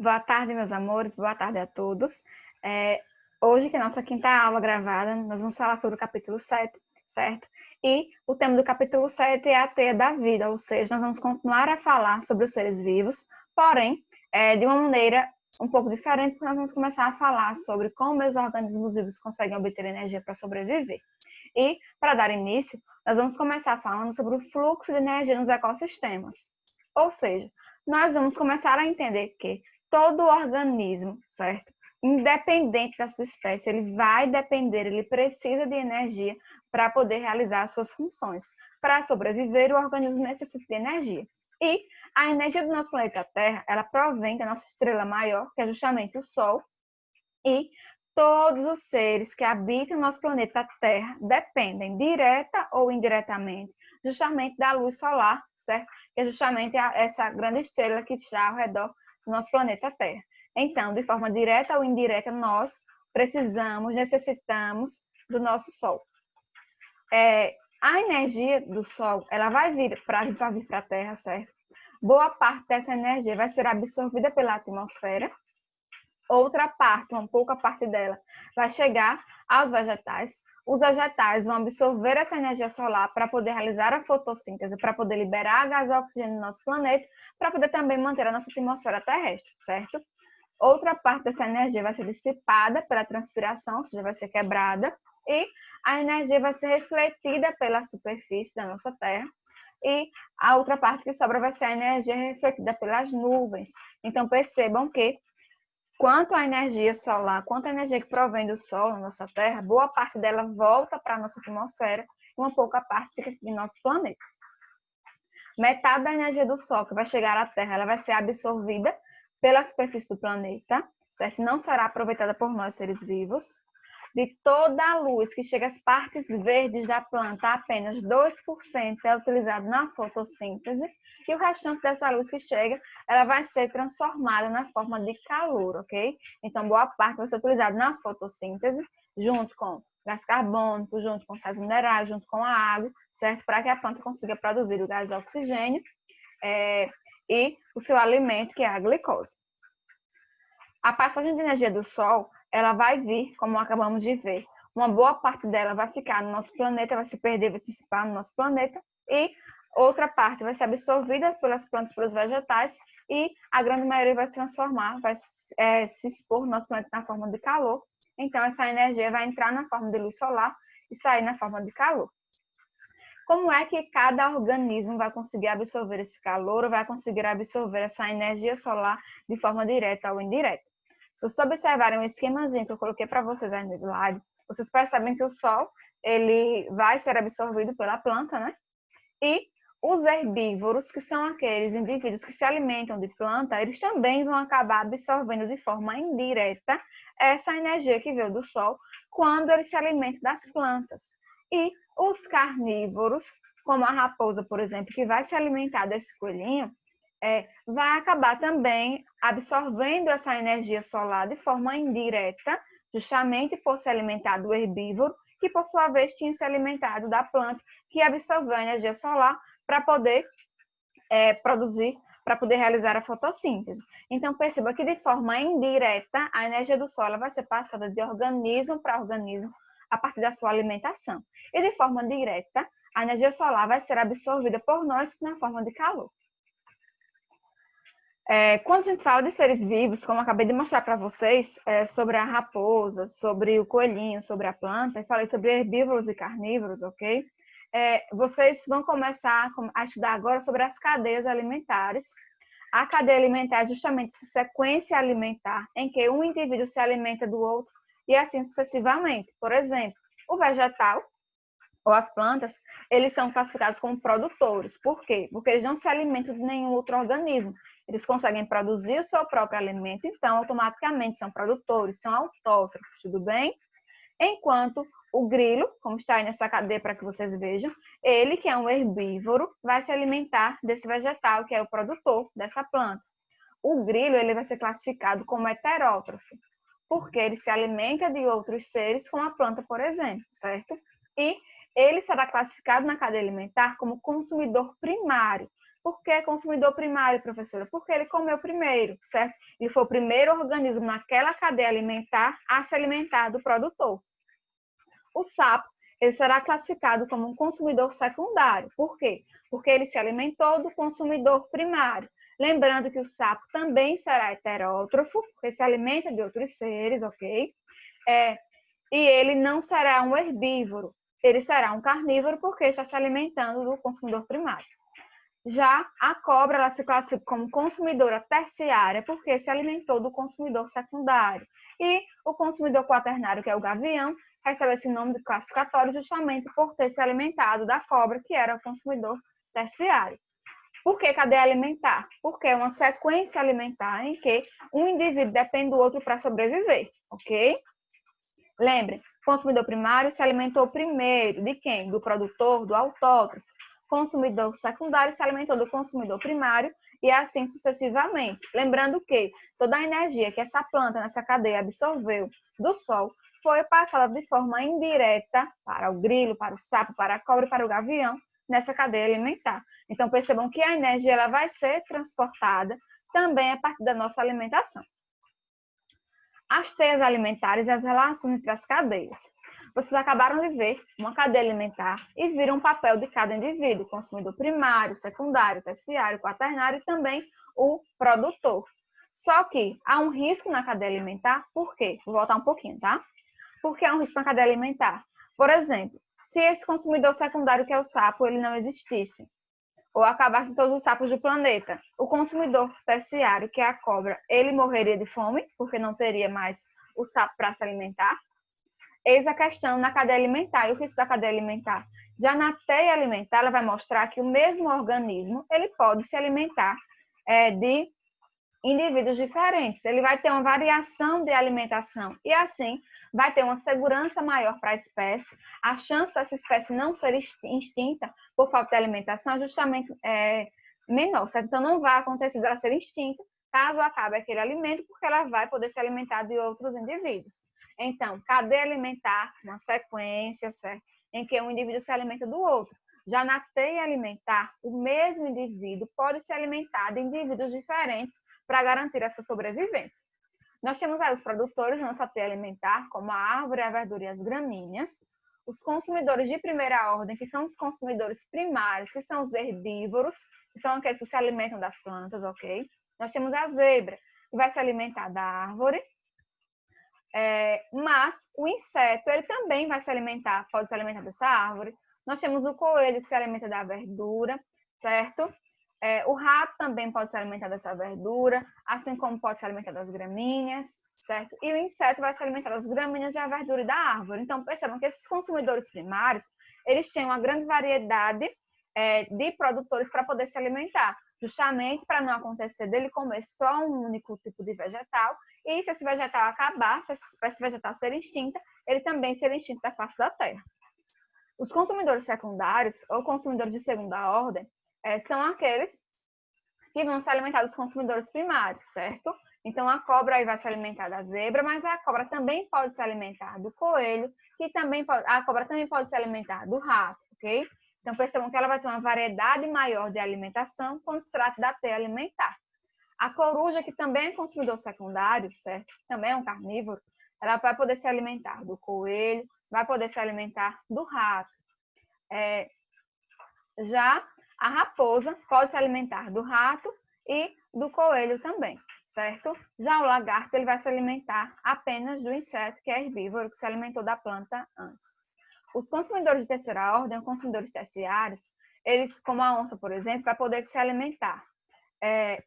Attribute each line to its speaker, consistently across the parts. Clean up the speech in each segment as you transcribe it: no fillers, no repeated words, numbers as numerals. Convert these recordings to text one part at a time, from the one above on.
Speaker 1: Boa tarde, meus amores, boa tarde a todos. É, Hoje, que é a nossa quinta aula gravada, nós vamos falar sobre o capítulo 7, certo? E o tema do capítulo 7 é a teia da vida, ou seja, nós vamos continuar a falar sobre os seres vivos, porém, de uma maneira um pouco diferente, porque nós vamos começar a falar sobre como os organismos vivos conseguem obter energia para sobreviver. E, para dar início, nós vamos começar falando sobre o fluxo de energia nos ecossistemas. Ou seja, nós vamos começar a entender que todo organismo, certo? Independente da sua espécie, ele vai depender, ele precisa de energia para poder realizar as suas funções. Para sobreviver, o organismo necessita de energia. E a energia do nosso planeta Terra, ela provém da nossa estrela maior, que é justamente o Sol, e todos os seres que habitam o nosso planeta Terra dependem, direta ou indiretamente, justamente da luz solar, certo? Que é justamente essa grande estrela que está ao redor do nosso planeta Terra. Então, de forma direta ou indireta, nós precisamos, necessitamos do nosso Sol. A energia do Sol, ela vai vir para a Terra, certo? Boa parte dessa energia vai ser absorvida pela atmosfera. Outra parte, uma pouca parte dela, vai chegar aos vegetais. Os vegetais vão absorver essa energia solar para poder realizar a fotossíntese, para poder liberar gás e oxigênio no nosso planeta, para poder também manter a nossa atmosfera terrestre, certo? Outra parte dessa energia vai ser dissipada pela transpiração, ou seja, vai ser quebrada, e a energia vai ser refletida pela superfície da nossa Terra, e a outra parte que sobra vai ser a energia refletida pelas nuvens. Então, percebam que quanto à energia solar, quanto à energia que provém do Sol na nossa Terra, boa parte dela volta para a nossa atmosfera e uma pouca parte fica aqui no nosso planeta. Metade da energia do Sol que vai chegar à Terra, ela vai ser absorvida pela superfície do planeta, certo? Não será aproveitada por nós, seres vivos. De toda a luz que chega às partes verdes da planta, apenas 2% é utilizado na fotossíntese, e o restante dessa luz que chega, ela vai ser transformada na forma de calor, ok? Então, boa parte vai ser utilizada na fotossíntese, junto com gás carbônico, junto com sais minerais, junto com a água, certo? Para que a planta consiga produzir o gás oxigênio e o seu alimento, que é a glicose. A passagem de energia do Sol, ela vai vir, como acabamos de ver. Uma boa parte dela vai ficar no nosso planeta, vai se perder, vai se dissipar no nosso planeta, e outra parte vai ser absorvida pelas plantas, pelos vegetais, e a grande maioria vai se transformar, vai se expor no nosso planeta na forma de calor. Então, essa energia vai entrar na forma de luz solar e sair na forma de calor. Como é que cada organismo vai conseguir absorver esse calor, ou vai conseguir absorver essa energia solar de forma direta ou indireta? Se vocês observarem um esquemazinho que eu coloquei para vocês aí no slide, vocês percebem que o Sol ele vai ser absorvido pela planta, né? E os herbívoros, que são aqueles indivíduos que se alimentam de planta, eles também vão acabar absorvendo de forma indireta essa energia que veio do Sol quando eles se alimentam das plantas. E os carnívoros, como a raposa, por exemplo, que vai se alimentar desse coelhinho, vai acabar também absorvendo essa energia solar de forma indireta, justamente por se alimentar do herbívoro, que por sua vez tinha se alimentado da planta, que absorveu a energia solar para poder produzir, para poder realizar a fotossíntese. Então, perceba que de forma indireta, a energia do Sol vai ser passada de organismo para organismo a partir da sua alimentação. E de forma direta, a energia solar vai ser absorvida por nós na forma de calor. Quando a gente fala de seres vivos, como eu acabei de mostrar para vocês, sobre a raposa, sobre o coelhinho, sobre a planta, e falei sobre herbívoros e carnívoros, ok? Vocês vão começar a estudar agora sobre as cadeias alimentares. A cadeia alimentar é justamente essa sequência alimentar em que um indivíduo se alimenta do outro e assim sucessivamente. Por exemplo, o vegetal ou as plantas, eles são classificados como produtores. Por quê? Porque eles não se alimentam de nenhum outro organismo. Eles conseguem produzir o seu próprio alimento, então automaticamente são produtores, são autótrofos, tudo bem? Enquanto o grilo, como está aí nessa cadeia para que vocês vejam, ele, que é um herbívoro, vai se alimentar desse vegetal, que é o produtor dessa planta. O grilo, ele vai ser classificado como heterótrofo, porque ele se alimenta de outros seres, como a planta, por exemplo, certo? E ele será classificado na cadeia alimentar como consumidor primário, Por que consumidor primário, professora? Porque ele comeu primeiro, certo? Ele foi o primeiro organismo naquela cadeia alimentar a se alimentar do produtor. O sapo, ele será classificado como um consumidor secundário. Por quê? Porque ele se alimentou do consumidor primário. Lembrando que o sapo também será heterótrofo, porque se alimenta de outros seres, ok? E ele não será um herbívoro, ele será um carnívoro porque está se alimentando do consumidor primário. Já a cobra, ela se classifica como consumidora terciária porque se alimentou do consumidor secundário. E o consumidor quaternário, que é o gavião, recebe esse nome de classificatório justamente por ter se alimentado da cobra, que era o consumidor terciário. Por que cadeia alimentar? Porque é uma sequência alimentar em que um indivíduo depende do outro para sobreviver, ok? Lembre, consumidor primário se alimentou primeiro de quem? Do produtor, do autótrofo. Consumidor secundário se alimentou do consumidor primário e assim sucessivamente. Lembrando que toda a energia que essa planta nessa cadeia absorveu do sol foi passada de forma indireta para o grilo, para o sapo, para a cobra e para o gavião nessa cadeia alimentar. Então percebam que a energia ela vai ser transportada também a partir da nossa alimentação. As teias alimentares e as relações entre as cadeias. Vocês acabaram de ver uma cadeia alimentar e viram o papel de cada indivíduo, consumidor primário, secundário, terciário, quaternário e também o produtor. Só que há um risco na cadeia alimentar, por quê? Vou voltar um pouquinho, tá? Porque há um risco na cadeia alimentar. Por exemplo, se esse consumidor secundário, que é o sapo, ele não existisse, ou acabassem todos os sapos do planeta, o consumidor terciário, que é a cobra, ele morreria de fome, porque não teria mais o sapo para se alimentar. Eis a questão na cadeia alimentar. E o risco da cadeia alimentar? Já na teia alimentar, ela vai mostrar que o mesmo organismo, ele pode se alimentar de indivíduos diferentes. Ele vai ter uma variação de alimentação e, assim, vai ter uma segurança maior para a espécie. A chance dessa espécie não ser extinta por falta de alimentação é justamente menor, certo? Então, não vai acontecer dela ser extinta caso acabe aquele alimento, porque ela vai poder se alimentar de outros indivíduos. Então, cadeia alimentar, uma sequência, certo? Em que um indivíduo se alimenta do outro. Já na teia alimentar, o mesmo indivíduo pode se alimentar de indivíduos diferentes para garantir a sua sobrevivência. Nós temos aí os produtores da nossa teia alimentar, como a árvore, a verdura e as gramíneas. Os consumidores de primeira ordem, que são os consumidores primários, que são os herbívoros, que são aqueles que se alimentam das plantas, ok? Nós temos a zebra, que vai se alimentar da árvore, mas o inseto, ele também vai se alimentar, pode se alimentar dessa árvore. Nós temos o coelho, que se alimenta da verdura, certo? O rato também pode se alimentar dessa verdura, assim como pode se alimentar das gramíneas, certo? E o inseto vai se alimentar das gramíneas, da verdura e da árvore. Então, percebam que esses consumidores primários, eles têm uma grande variedade de produtores para poder se alimentar, justamente para não acontecer dele comer só um único tipo de vegetal, e se esse vegetal acabar, se essa espécie vegetal ser extinta, ele também ser extinto da face da terra. Os consumidores secundários, ou consumidores de segunda ordem, são aqueles que vão se alimentar dos consumidores primários, certo? Então, a cobra aí vai se alimentar da zebra, mas a cobra também pode se alimentar do coelho, a cobra também pode se alimentar do rato, ok? Então, percebam que ela vai ter uma variedade maior de alimentação quando se trata da teia alimentar. A coruja, que também é consumidor secundário, certo? Também é um carnívoro, ela vai poder se alimentar do coelho, vai poder se alimentar do rato. Já a raposa pode se alimentar do rato e do coelho também, certo? Já o lagarto, ele vai se alimentar apenas do inseto, que é herbívoro, que se alimentou da planta antes. Os consumidores de terceira ordem, os consumidores terciários, eles, como a onça, por exemplo, vai poder se alimentar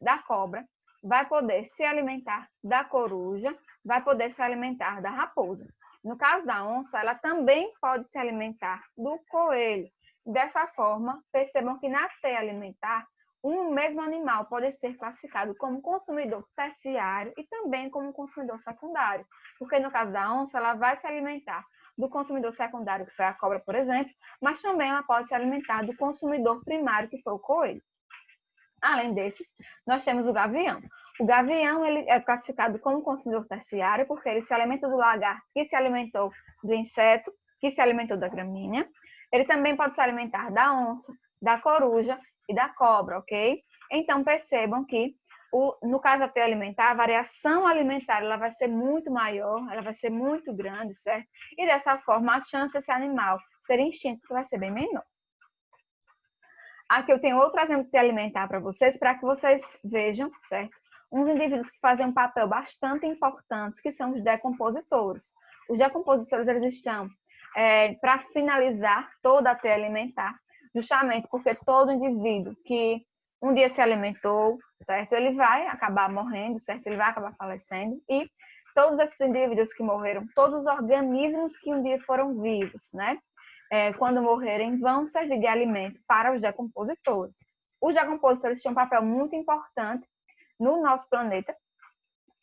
Speaker 1: da cobra, vai poder se alimentar da coruja, vai poder se alimentar da raposa. No caso da onça, ela também pode se alimentar do coelho. Dessa forma, percebam que na teia alimentar, um mesmo animal pode ser classificado como consumidor terciário e também como consumidor secundário, porque no caso da onça, ela vai se alimentar do consumidor secundário, que foi a cobra, por exemplo, mas também ela pode se alimentar do consumidor primário, que foi o coelho. Além desses, nós temos o gavião. O gavião ele é classificado como consumidor terciário porque ele se alimenta do lagarto, que se alimentou do inseto, que se alimentou da gramínea. Ele também pode se alimentar da onça, da coruja e da cobra, ok? Então, percebam que, no caso da teia alimentar, a variação alimentar ela vai ser muito maior, ela vai ser muito grande, certo? E dessa forma, a chance desse animal ser extinto vai ser bem menor. Aqui eu tenho outro exemplo de teia alimentar para vocês vejam, certo? Uns indivíduos que fazem um papel bastante importante, que são os decompositores. Os decompositores, eles estão para finalizar toda a teia alimentar, justamente porque todo indivíduo que um dia se alimentou, certo? Ele vai acabar morrendo, certo? Ele vai acabar falecendo e todos esses indivíduos que morreram, todos os organismos que um dia foram vivos, né? Quando morrerem, vão servir de alimento para os decompositores. Os decompositores têm um papel muito importante no nosso planeta,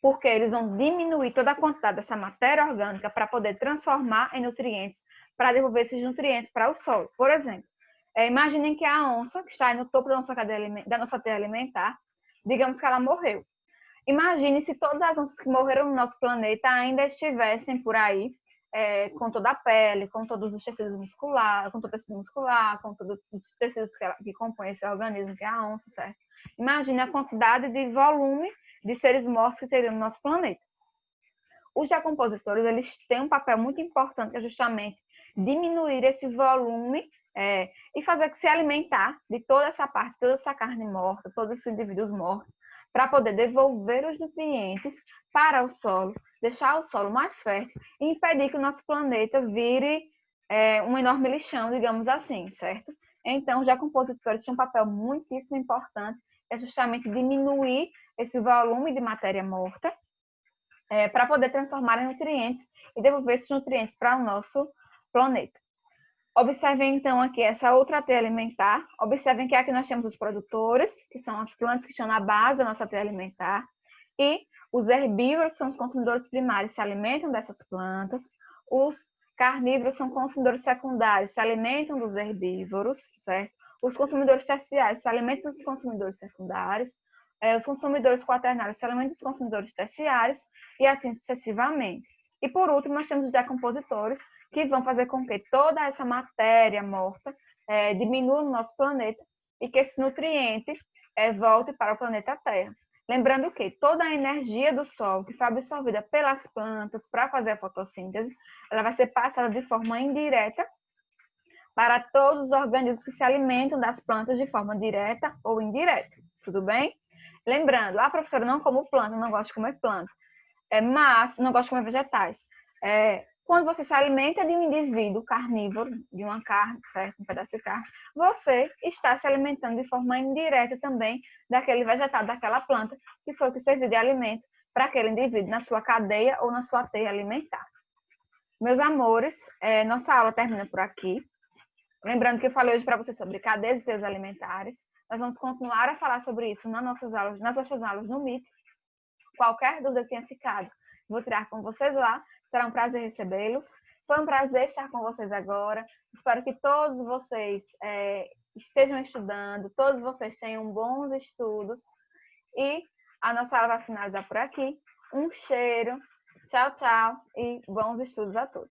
Speaker 1: porque eles vão diminuir toda a quantidade dessa matéria orgânica para poder transformar em nutrientes, para devolver esses nutrientes para o solo. Por exemplo, imaginem que a onça, que está aí no topo da nossa teia alimentar, digamos que ela morreu. Imagine se todas as onças que morreram no nosso planeta ainda estivessem por aí, com toda a pele, com todos os tecidos musculares, com todo o tecido muscular, com todos os tecidos que compõem esse organismo, que é a onça, certo? Imagine a quantidade de volume de seres mortos que teriam no nosso planeta. Os decompositores, eles têm um papel muito importante, que é justamente diminuir esse volume e fazer que se alimentar de toda essa parte, toda essa carne morta, todos esses indivíduos mortos, para poder devolver os nutrientes para o solo, deixar o solo mais fértil e impedir que o nosso planeta vire um enorme lixão, digamos assim, certo? Então, os decompositores têm um papel muitíssimo importante, que é justamente diminuir esse volume de matéria morta para poder transformar em nutrientes e devolver esses nutrientes para o nosso planeta. Observem, então, aqui essa outra teia alimentar. Observem que aqui nós temos os produtores, que são as plantas que estão na base da nossa teia alimentar. E os herbívoros são os consumidores primários, se alimentam dessas plantas. Os carnívoros são consumidores secundários, se alimentam dos herbívoros, certo? Os consumidores terciários se alimentam dos consumidores secundários. Os consumidores quaternários se alimentam dos consumidores terciários e assim sucessivamente. E por último, nós temos os decompositores, que vão fazer com que toda essa matéria morta diminua no nosso planeta e que esse nutriente volte para o planeta Terra. Lembrando que toda a energia do Sol que foi absorvida pelas plantas para fazer a fotossíntese, ela vai ser passada de forma indireta para todos os organismos que se alimentam das plantas de forma direta ou indireta. Tudo bem? Lembrando, a professora não como planta, não gosta de comer planta, mas não gosta de comer vegetais. Quando você se alimenta de um indivíduo carnívoro, de uma carne, certo? Um pedaço de carne, você está se alimentando de forma indireta também daquele vegetal, daquela planta, que foi o que serviu de alimento para aquele indivíduo na sua cadeia ou na sua teia alimentar. Meus amores, nossa aula termina por aqui. Lembrando que eu falei hoje para vocês sobre cadeias e teias alimentares. Nós vamos continuar a falar sobre isso nas nossas aulas no Meet. Qualquer dúvida que tenha ficado, vou tirar com vocês lá. Será um prazer recebê-los. Foi um prazer estar com vocês agora. Espero que todos vocês estejam estudando, todos vocês tenham bons estudos. E a nossa aula vai finalizar por aqui. Um cheiro, tchau, tchau e bons estudos a todos.